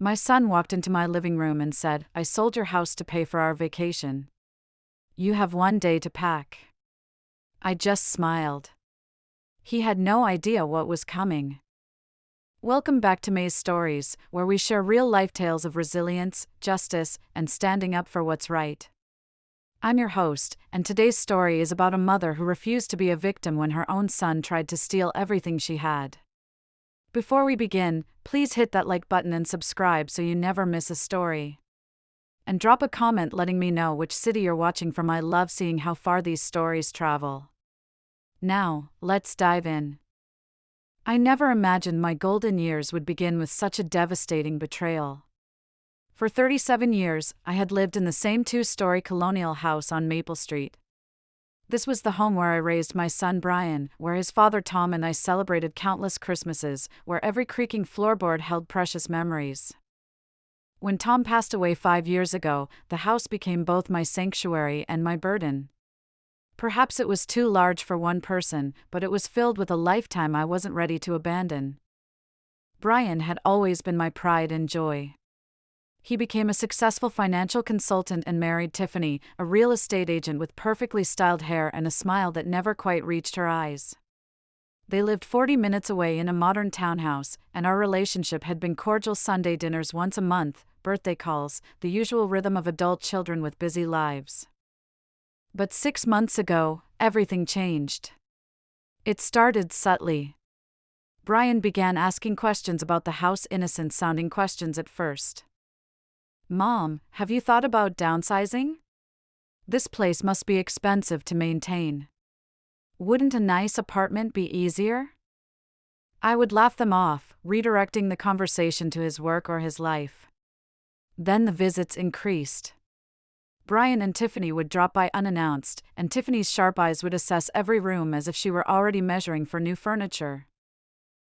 My son walked into my living room and said, "I sold your house to pay for our vacation. You have 1 day to pack." I just smiled. He had no idea what was coming. Welcome back to Maee's Stories, where we share real-life tales of resilience, justice, and standing up for what's right. I'm your host, and today's story is about a mother who refused to be a victim when her own son tried to steal everything she had. Before we begin, please hit that like button and subscribe so you never miss a story. And drop a comment letting me know which city you're watching from. I love seeing how far these stories travel. Now, let's dive in. I never imagined my golden years would begin with such a devastating betrayal. For 37 years, I had lived in the same two-story colonial house on Maple Street. This was the home where I raised my son Brian, where his father Tom and I celebrated countless Christmases, where every creaking floorboard held precious memories. When Tom passed away 5 years ago, the house became both my sanctuary and my burden. Perhaps it was too large for one person, but it was filled with a lifetime I wasn't ready to abandon. Brian had always been my pride and joy. He became a successful financial consultant and married Tiffany, a real estate agent with perfectly styled hair and a smile that never quite reached her eyes. They lived 40 minutes away in a modern townhouse, and our relationship had been cordial. Sunday dinners once a month, birthday calls, the usual rhythm of adult children with busy lives. But 6 months ago, everything changed. It started subtly. Brian began asking questions about the house, innocent-sounding questions at first. "Mom, have you thought about downsizing? This place must be expensive to maintain. Wouldn't a nice apartment be easier?" I would laugh them off, redirecting the conversation to his work or his life. Then the visits increased. Brian and Tiffany would drop by unannounced, and Tiffany's sharp eyes would assess every room as if she were already measuring for new furniture.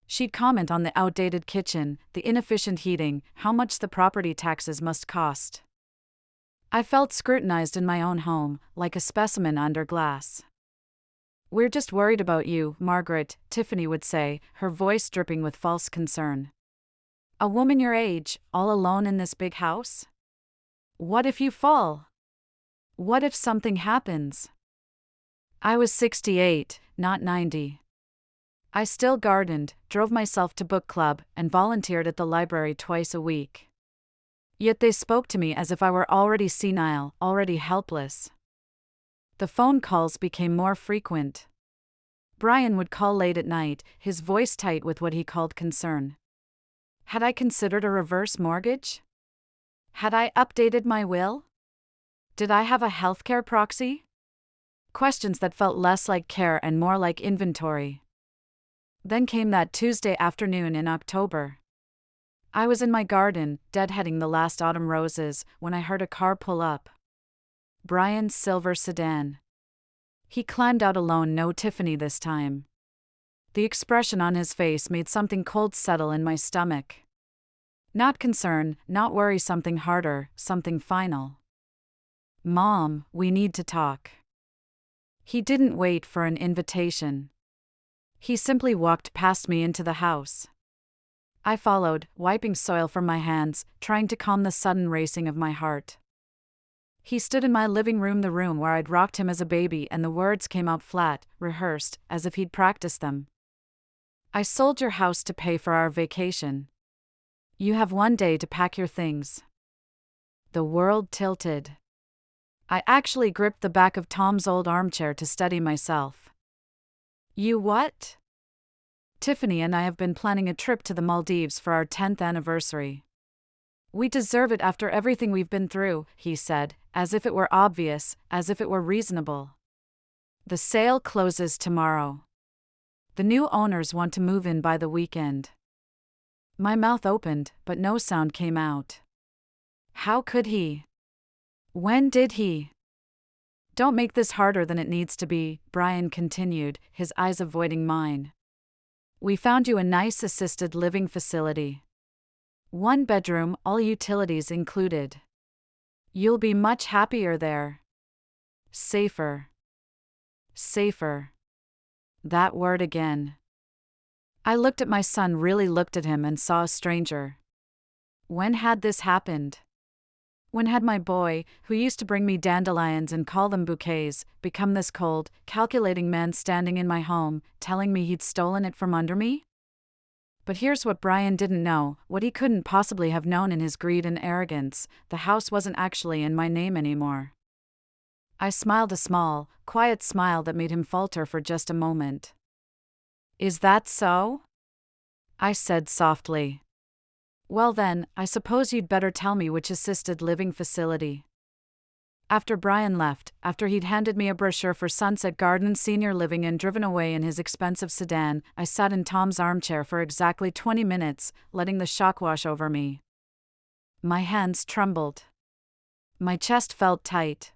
She'd comment on the outdated kitchen, the inefficient heating, how much the property taxes must cost. I felt scrutinized in my own home, like a specimen under glass. "We're just worried about you, Margaret," Tiffany would say, her voice dripping with false concern. "A woman your age, all alone in this big house? What if you fall? What if something happens?" I was 68, not 90. I still gardened, drove myself to book club, and volunteered at the library twice a week. Yet they spoke to me as if I were already senile, already helpless. The phone calls became more frequent. Brian would call late at night, his voice tight with what he called concern. Had I considered a reverse mortgage? Had I updated my will? Did I have a healthcare proxy? Questions that felt less like care and more like inventory. Then came that Tuesday afternoon in October. I was in my garden, deadheading the last autumn roses, when I heard a car pull up. Brian's silver sedan. He climbed out alone, no Tiffany this time. The expression on his face made something cold settle in my stomach. Not concern, not worry, something harder, something final. "Mom, we need to talk." He didn't wait for an invitation. He simply walked past me into the house. I followed, wiping soil from my hands, trying to calm the sudden racing of my heart. He stood in my living room, the room where I'd rocked him as a baby, and the words came out flat, rehearsed, as if he'd practiced them. "I sold your house to pay for our vacation. You have 1 day to pack your things." The world tilted. I actually gripped the back of Tom's old armchair to steady myself. "You what?" "Tiffany and I have been planning a trip to the Maldives for our 10th anniversary. We deserve it after everything we've been through," he said, as if it were obvious, as if it were reasonable. "The sale closes tomorrow. The new owners want to move in by the weekend." My mouth opened, but no sound came out. How could he? When did he? "Don't make this harder than it needs to be," Brian continued, his eyes avoiding mine. "We found you a nice assisted living facility. 1 bedroom, all utilities included. You'll be much happier there. Safer. Safer. That word again. I looked at my son, really looked at him, and saw a stranger. When had this happened? When had my boy, who used to bring me dandelions and call them bouquets, become this cold, calculating man standing in my home, telling me he'd stolen it from under me? But here's what Brian didn't know, what he couldn't possibly have known in his greed and arrogance: the house wasn't actually in my name anymore. I smiled a small, quiet smile that made him falter for just a moment. Is that so? I said softly. Well then, I suppose you'd better tell me which assisted living facility. After Brian left, after he'd handed me a brochure for Sunset Gardens Senior Living and driven away in his expensive sedan, I sat in Tom's armchair for exactly 20 minutes, letting the shock wash over me. My hands trembled. My chest felt tight.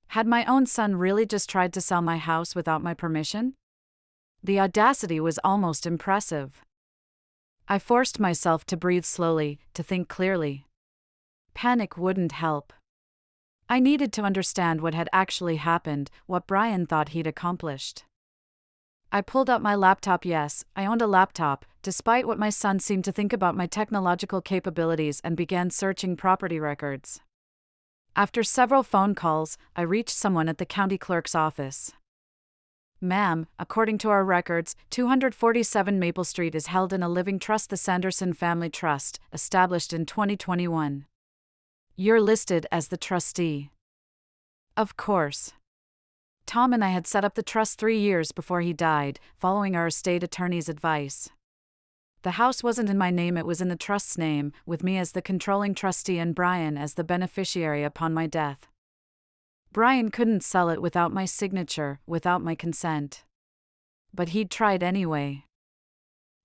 Had my own son really just tried to sell my house without my permission? The audacity was almost impressive. I forced myself to breathe slowly, to think clearly. Panic wouldn't help. I needed to understand what had actually happened, what Brian thought he'd accomplished. I pulled out my laptop. Yes, I owned a laptop, despite what my son seemed to think about my technological capabilities, and began searching property records. After several phone calls, I reached someone at the county clerk's office. Ma'am, according to our records, 247 Maple Street is held in a living trust, the Sanderson Family Trust, established in 2021. You're listed as the trustee. Of course. Tom and I had set up the trust 3 years before he died, following our estate attorney's advice. The house wasn't in my name, it was in the trust's name, with me as the controlling trustee and Brian as the beneficiary upon my death. Brian couldn't sell it without my signature, without my consent. But he'd tried anyway.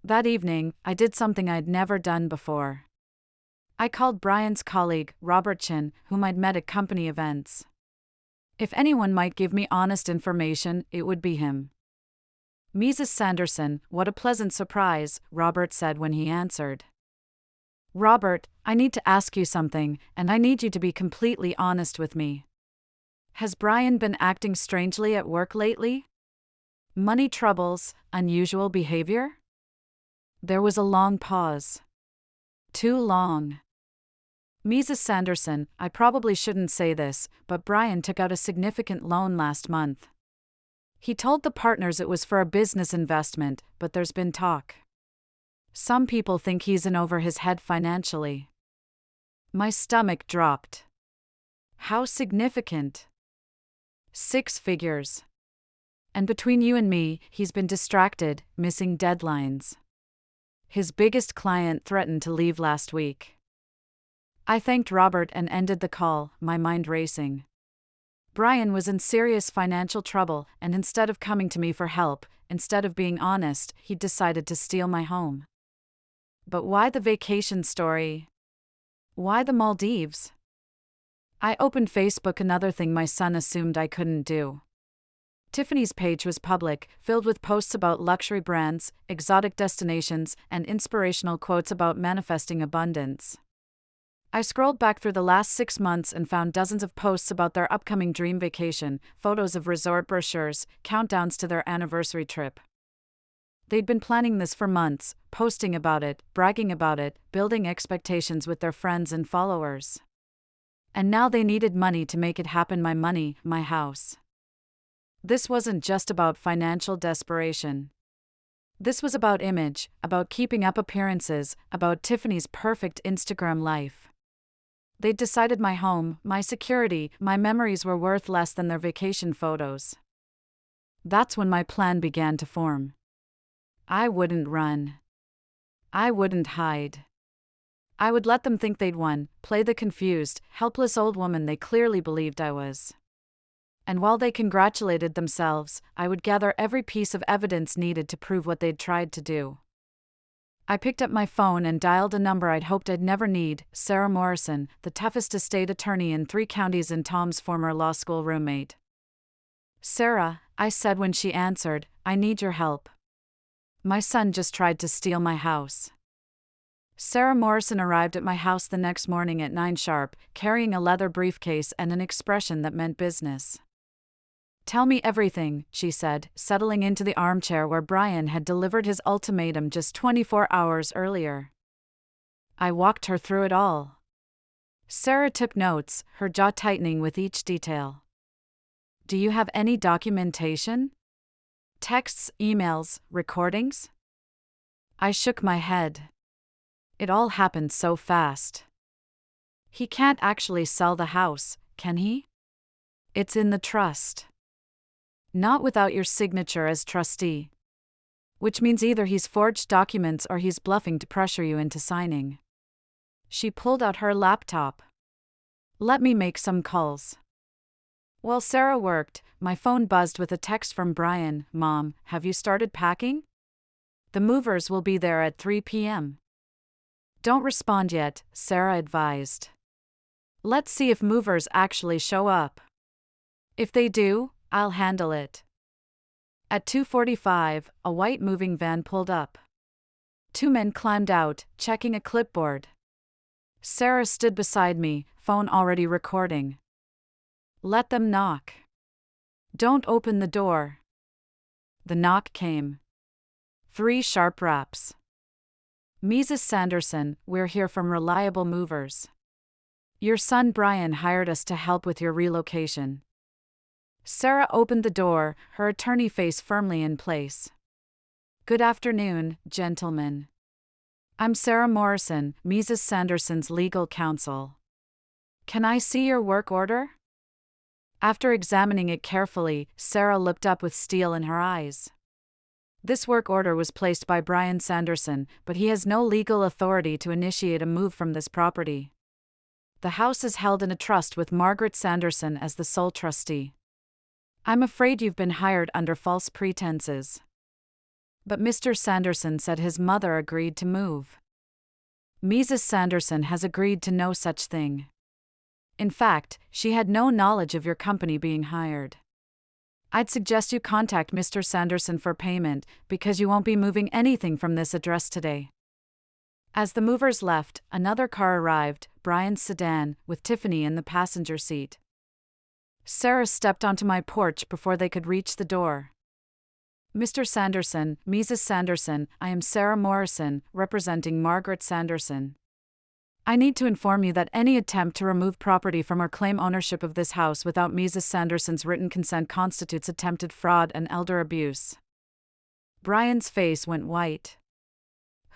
That evening, I did something I'd never done before. I called Brian's colleague, Robert Chin, whom I'd met at company events. If anyone might give me honest information, it would be him. Mrs. Sanderson, what a pleasant surprise, Robert said when he answered. Robert, I need to ask you something, and I need you to be completely honest with me. Has Brian been acting strangely at work lately? Money troubles, unusual behavior? There was a long pause. Too long. Mrs. Sanderson, I probably shouldn't say this, but Brian took out a significant loan last month. He told the partners it was for a business investment, but there's been talk. Some people think he's in over his head financially. My stomach dropped. How significant? 6 figures. And between you and me, he's been distracted, missing deadlines. His biggest client threatened to leave last week. I thanked Robert and ended the call, my mind racing. Brian was in serious financial trouble, and instead of coming to me for help, instead of being honest, he'd decided to steal my home. But why the vacation story? Why the Maldives? I opened Facebook, another thing my son assumed I couldn't do. Tiffany's page was public, filled with posts about luxury brands, exotic destinations, and inspirational quotes about manifesting abundance. I scrolled back through the last 6 months and found dozens of posts about their upcoming dream vacation, photos of resort brochures, countdowns to their anniversary trip. They'd been planning this for months, posting about it, bragging about it, building expectations with their friends and followers. And now they needed money to make it happen. My money, my house. This wasn't just about financial desperation. This was about image, about keeping up appearances, about Tiffany's perfect Instagram life. They'd decided my home, my security, my memories were worth less than their vacation photos. That's when my plan began to form. I wouldn't run. I wouldn't hide. I would let them think they'd won, play the confused, helpless old woman they clearly believed I was. And while they congratulated themselves, I would gather every piece of evidence needed to prove what they'd tried to do. I picked up my phone and dialed a number I'd hoped I'd never need, Sarah Morrison, the toughest estate attorney in 3 counties and Tom's former law school roommate. Sarah, I said when she answered, I need your help. My son just tried to steal my house. Sarah Morrison arrived at my house the next morning at 9 sharp, carrying a leather briefcase and an expression that meant business. Tell me everything, she said, settling into the armchair where Brian had delivered his ultimatum just 24 hours earlier. I walked her through it all. Sarah took notes, her jaw tightening with each detail. Do you have any documentation? Texts, emails, recordings? I shook my head. It all happened so fast. He can't actually sell the house, can he? It's in the trust. Not without your signature as trustee. Which means either he's forged documents or he's bluffing to pressure you into signing. She pulled out her laptop. Let me make some calls. While Sarah worked, my phone buzzed with a text from Brian. Mom, have you started packing? The movers will be there at 3 p.m. Don't respond yet, Sarah advised. Let's see if movers actually show up. If they do, I'll handle it. At 2:45, a white moving van pulled up. 2 men climbed out, checking a clipboard. Sarah stood beside me, phone already recording. Let them knock. Don't open the door. The knock came. 3 sharp raps. Mrs. Sanderson, we're here from Reliable Movers. Your son Brian hired us to help with your relocation. Sarah opened the door, her attorney face firmly in place. Good afternoon, gentlemen. I'm Sarah Morrison, Mrs. Sanderson's legal counsel. Can I see your work order? After examining it carefully, Sarah looked up with steel in her eyes. This work order was placed by Brian Sanderson, but he has no legal authority to initiate a move from this property. The house is held in a trust with Margaret Sanderson as the sole trustee. I'm afraid you've been hired under false pretenses. But Mr. Sanderson said his mother agreed to move. Mrs. Sanderson has agreed to no such thing. In fact, she had no knowledge of your company being hired. I'd suggest you contact Mr. Sanderson for payment, because you won't be moving anything from this address today. As the movers left, another car arrived, Brian's sedan, with Tiffany in the passenger seat. Sarah stepped onto my porch before they could reach the door. Mr. Sanderson, Mrs. Sanderson, I am Sarah Morrison, representing Margaret Sanderson. I need to inform you that any attempt to remove property from or claim ownership of this house without Mrs. Sanderson's written consent constitutes attempted fraud and elder abuse. Brian's face went white.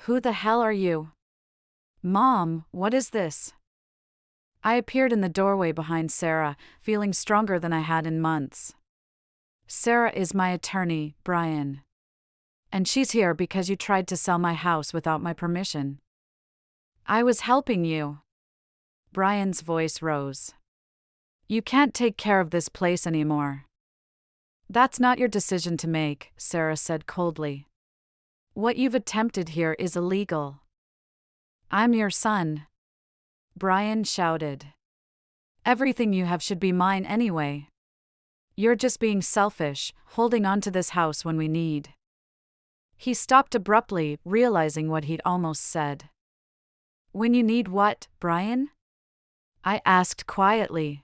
Who the hell are you? Mom, what is this? I appeared in the doorway behind Sarah, feeling stronger than I had in months. Sarah is my attorney, Brian. And she's here because you tried to sell my house without my permission. I was helping you. Brian's voice rose. You can't take care of this place anymore. That's not your decision to make, Sarah said coldly. What you've attempted here is illegal. I'm your son. Brian shouted. Everything you have should be mine anyway. You're just being selfish, holding on to this house when we need. He stopped abruptly, realizing what he'd almost said. When you need what, Brian? I asked quietly.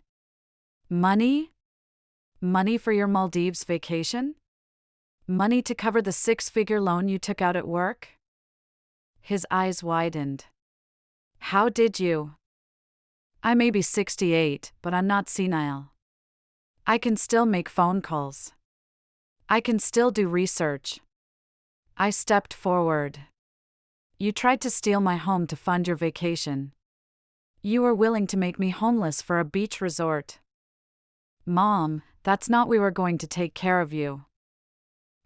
Money? Money for your Maldives vacation? Money to cover the 6-figure loan you took out at work? His eyes widened. How did you? I may be 68, but I'm not senile. I can still make phone calls. I can still do research. I stepped forward. You tried to steal my home to fund your vacation. You were willing to make me homeless for a beach resort. Mom, that's not we were going to take care of you.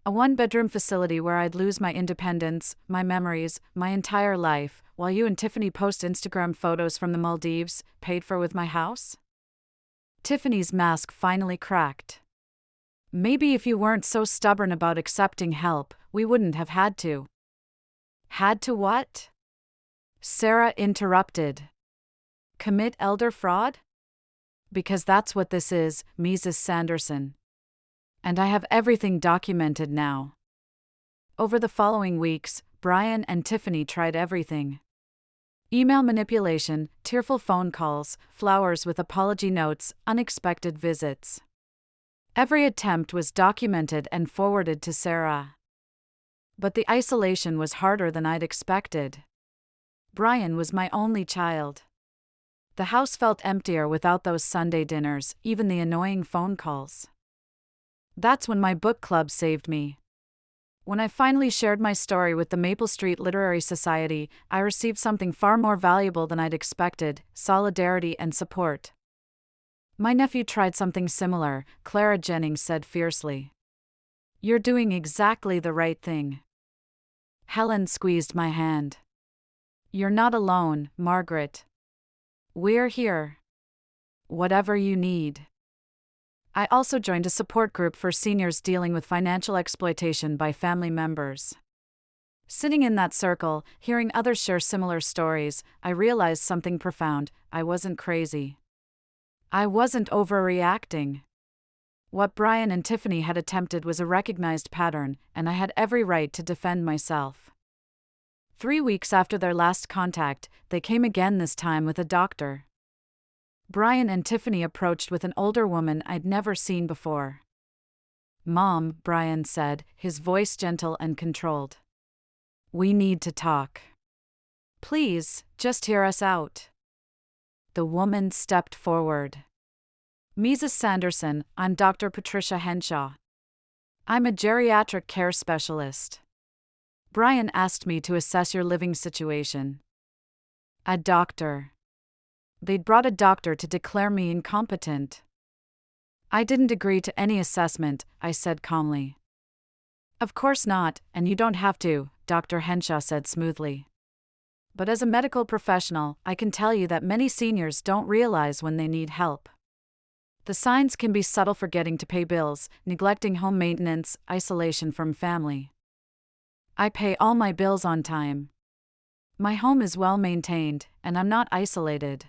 A 1-bedroom facility where I'd lose my independence, my memories, my entire life, while you and Tiffany post Instagram photos from the Maldives, paid for with my house? Tiffany's mask finally cracked. Maybe if you weren't so stubborn about accepting help, we wouldn't have had to. Had to what? Sarah interrupted. Commit elder fraud? Because that's what this is, Mrs. Sanderson. And I have everything documented now. Over the following weeks, Brian and Tiffany tried everything. Email manipulation, tearful phone calls, flowers with apology notes, unexpected visits. Every attempt was documented and forwarded to Sarah. But the isolation was harder than I'd expected. Brian was my only child. The house felt emptier without those Sunday dinners, even the annoying phone calls. That's when my book club saved me. When I finally shared my story with the Maple Street Literary Society, I received something far more valuable than I'd expected: solidarity and support. My nephew tried something similar, Clara Jennings said fiercely. You're doing exactly the right thing. Helen squeezed my hand. You're not alone, Margaret. We're here. Whatever you need. I also joined a support group for seniors dealing with financial exploitation by family members. Sitting in that circle, hearing others share similar stories, I realized something profound: I wasn't crazy. I wasn't overreacting. What Brian and Tiffany had attempted was a recognized pattern, and I had every right to defend myself. 3 weeks after their last contact, they came again, this time with a doctor. Brian and Tiffany approached with an older woman I'd never seen before. Mom, Brian said, his voice gentle and controlled. We need to talk. Please, just hear us out. The woman stepped forward. Mrs. Sanderson, I'm Dr. Patricia Henshaw. I'm a geriatric care specialist. Brian asked me to assess your living situation. A doctor. They'd brought a doctor to declare me incompetent. I didn't agree to any assessment, I said calmly. Of course not, and you don't have to, Dr. Henshaw said smoothly. But as a medical professional, I can tell you that many seniors don't realize when they need help. The signs can be subtle: forgetting to pay bills, neglecting home maintenance, isolation from family. I pay all my bills on time. My home is well maintained, and I'm not isolated.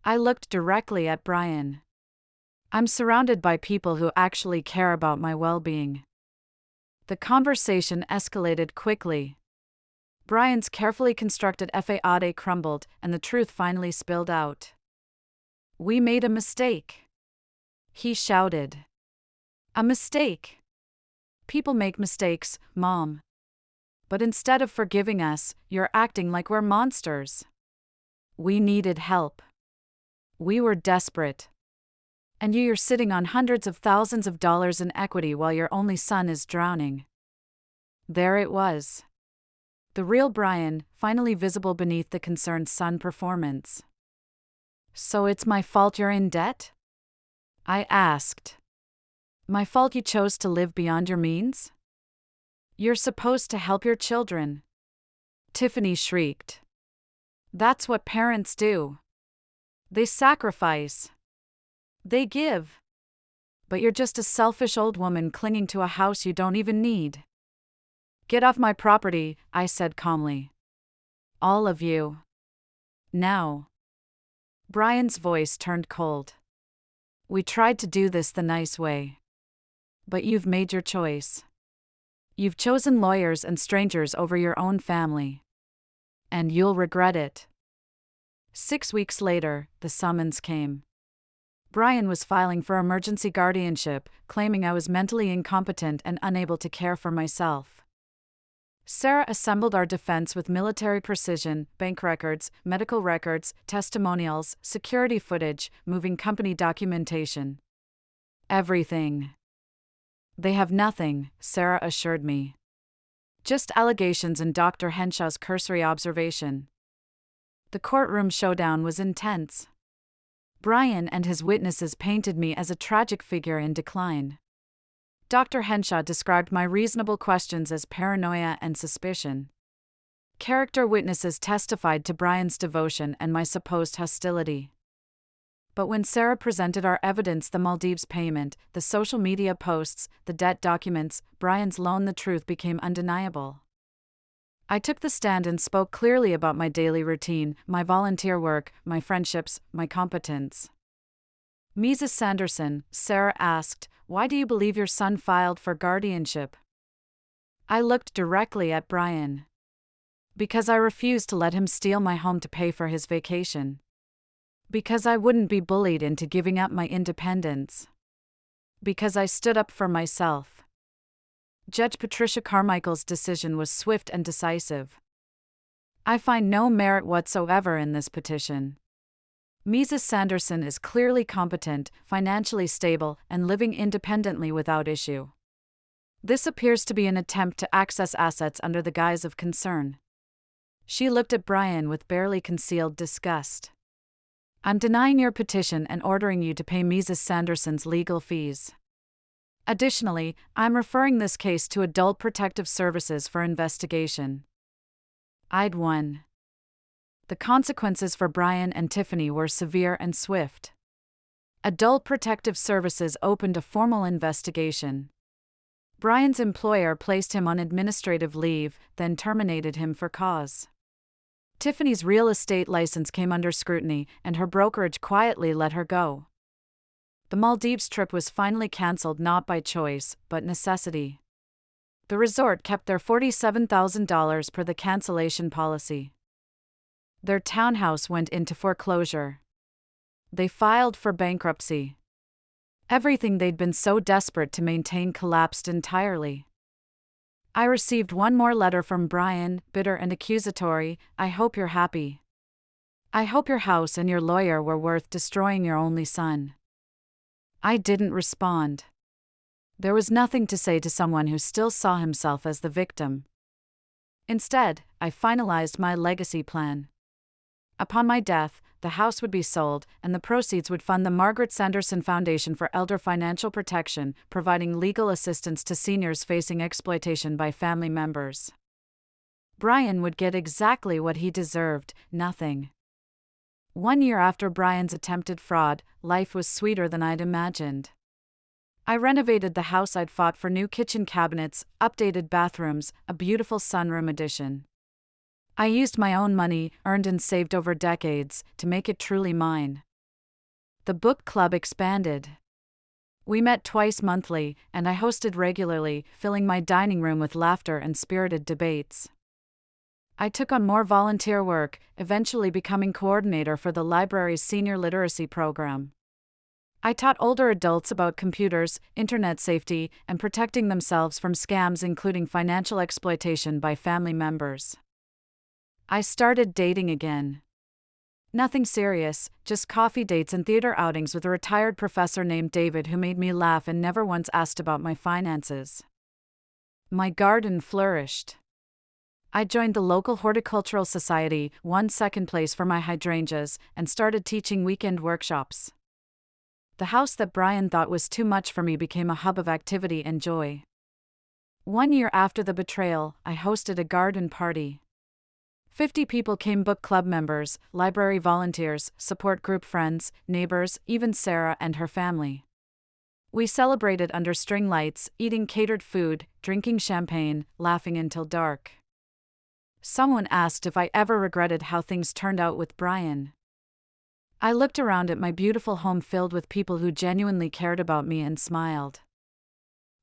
I looked directly at Brian. I'm surrounded by people who actually care about my well-being. The conversation escalated quickly. Brian's carefully constructed faade crumbled, and the truth finally spilled out. We made a mistake. He shouted. A mistake? People make mistakes, Mom. But instead of forgiving us, you're acting like we're monsters. We needed help. We were desperate. And you're sitting on hundreds of thousands of dollars in equity while your only son is drowning. There it was. The real Brian, finally visible beneath the concerned son performance. So it's my fault you're in debt? I asked. My fault you chose to live beyond your means? You're supposed to help your children. Tiffany shrieked. That's what parents do. They sacrifice. They give. But you're just a selfish old woman clinging to a house you don't even need. Get off my property, I said calmly. All of you. Now. Brian's voice turned cold. We tried to do this the nice way. But you've made your choice. You've chosen lawyers and strangers over your own family. And you'll regret it. 6 weeks later, the summons came. Brian was filing for emergency guardianship, claiming I was mentally incompetent and unable to care for myself. Sarah assembled our defense with military precision: bank records, medical records, testimonials, security footage, moving company documentation. Everything. They have nothing, Sarah assured me. Just allegations and Dr. Henshaw's cursory observation. The courtroom showdown was intense. Brian and his witnesses painted me as a tragic figure in decline. Dr. Henshaw described my reasonable questions as paranoia and suspicion. Character witnesses testified to Brian's devotion and my supposed hostility. But when Sarah presented our evidence: the Maldives payment, the social media posts, the debt documents, Brian's loan, the truth became undeniable. I took the stand and spoke clearly about my daily routine, my volunteer work, my friendships, my competence. Mrs. Sanderson, Sarah asked, why do you believe your son filed for guardianship? I looked directly at Brian. Because I refused to let him steal my home to pay for his vacation. Because I wouldn't be bullied into giving up my independence. Because I stood up for myself. Judge Patricia Carmichael's decision was swift and decisive. I find no merit whatsoever in this petition. Mrs. Sanderson is clearly competent, financially stable, and living independently without issue. This appears to be an attempt to access assets under the guise of concern. She looked at Brian with barely concealed disgust. I'm denying your petition and ordering you to pay Mrs. Sanderson's legal fees. Additionally, I'm referring this case to Adult Protective Services for investigation. I'd won. The consequences for Brian and Tiffany were severe and swift. Adult Protective Services opened a formal investigation. Brian's employer placed him on administrative leave, then terminated him for cause. Tiffany's real estate license came under scrutiny, and her brokerage quietly let her go. The Maldives trip was finally cancelled not by choice, but necessity. The resort kept their $47,000 per the cancellation policy. Their townhouse went into foreclosure. They filed for bankruptcy. Everything they'd been so desperate to maintain collapsed entirely. I received one more letter from Brian, bitter and accusatory. I hope you're happy. I hope your house and your lawyer were worth destroying your only son. I didn't respond. There was nothing to say to someone who still saw himself as the victim. Instead, I finalized my legacy plan. Upon my death, the house would be sold, and the proceeds would fund the Margaret Sanderson Foundation for Elder Financial Protection, providing legal assistance to seniors facing exploitation by family members. Brian would get exactly what he deserved, nothing. 1 year after Brian's attempted fraud, life was sweeter than I'd imagined. I renovated the house. I'd fought for new kitchen cabinets, updated bathrooms, a beautiful sunroom addition. I used my own money, earned and saved over decades, to make it truly mine. The book club expanded. We met twice monthly, and I hosted regularly, filling my dining room with laughter and spirited debates. I took on more volunteer work, eventually becoming coordinator for the library's senior literacy program. I taught older adults about computers, internet safety, and protecting themselves from scams, including financial exploitation by family members. I started dating again. Nothing serious, just coffee dates and theater outings with a retired professor named David who made me laugh and never once asked about my finances. My garden flourished. I joined the local horticultural society, won second place for my hydrangeas, and started teaching weekend workshops. The house that Brian thought was too much for me became a hub of activity and joy. 1 year after the betrayal, I hosted a garden party. 50 people came: book club members, library volunteers, support group friends, neighbors, even Sarah and her family. We celebrated under string lights, eating catered food, drinking champagne, laughing until dark. Someone asked if I ever regretted how things turned out with Brian. I looked around at my beautiful home filled with people who genuinely cared about me and smiled.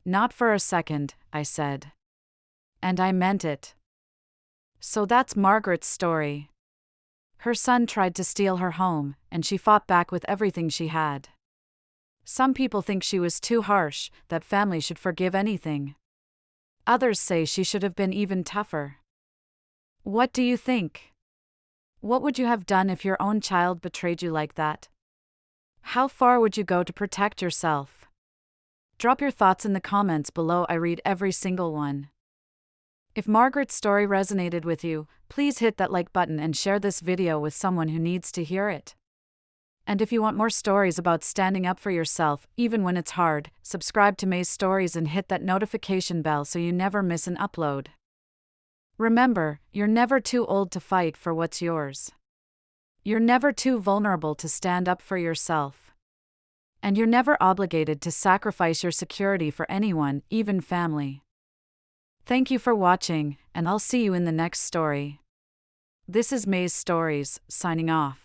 Not for a second, I said. And I meant it. So that's Margaret's story. Her son tried to steal her home, and she fought back with everything she had. Some people think she was too harsh, that family should forgive anything. Others say she should have been even tougher. What do you think? What would you have done if your own child betrayed you like that? How far would you go to protect yourself? Drop your thoughts in the comments below. I read every single one. If Margaret's story resonated with you, please hit that like button and share this video with someone who needs to hear it. And if you want more stories about standing up for yourself, even when it's hard, subscribe to Maee's Stories and hit that notification bell so you never miss an upload. Remember, you're never too old to fight for what's yours. You're never too vulnerable to stand up for yourself. And you're never obligated to sacrifice your security for anyone, even family. Thank you for watching, and I'll see you in the next story. This is Maee's Stories, signing off.